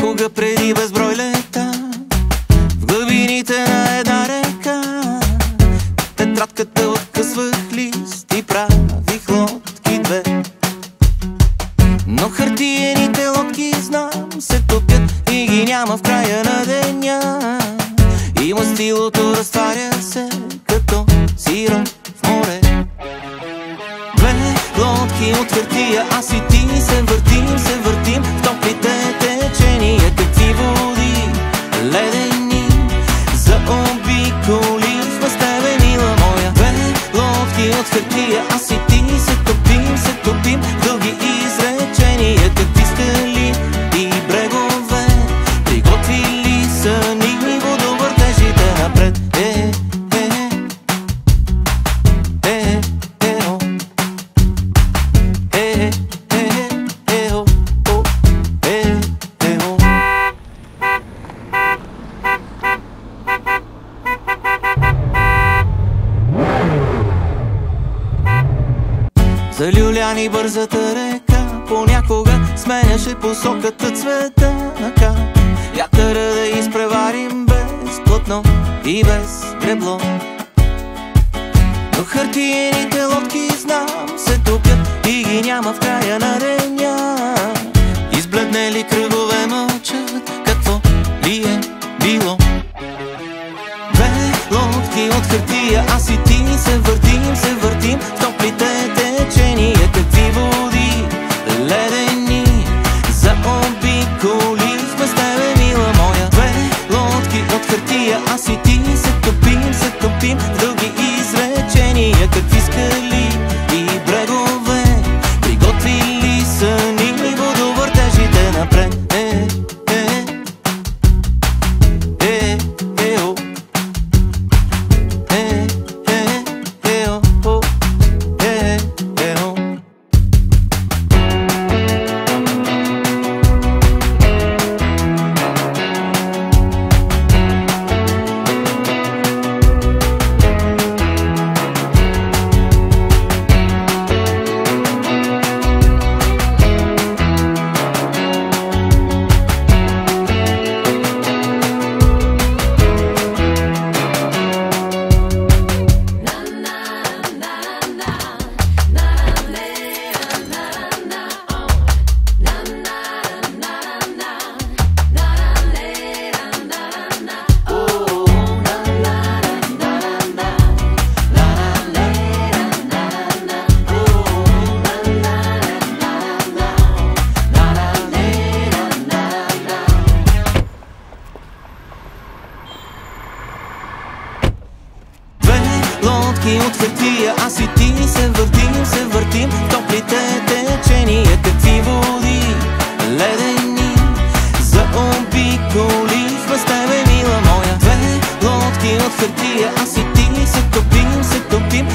Някога преди безброй лета, в глъбините на една река, тетрадката откъсвах лист и правих лодки две. Но хартиените лодки, знам, се топят и ги няма в края на деня. И мастилото разтваря се като сироп в море. Две лодки от хартия, аз и ти се въртим в топлите течения. Какви води ледени заобиколихме с тебе, мила моя. Две лодки от хартия, аз и ти се топим в дълги изречения. Какви скали и брегове приготвили са ни водовъртежите напред. За люляни бързата река понякога сменяше посоката цвета. Вятъра да изпреварим без платно и без гребло. Но хартиените лодки, знам, се топят и ги няма в края на деня. Избледнели кръгове мълчат, какво ли е било. Две лодки от хартия, аз и ти се въртим в топлите течения. Какви води ледени заобиколихме с тебе, мила моя. Две лодки от хартия, аз и ти се топим в дълги изречения. Какви скали и брегове приготвили са ни водовъртежите напред. От хартия, аз и ти се въртим в топлите течения. Какви води ледени заобиколихме с тебе, мила моя. Две лодки от хартия, аз и ти се топим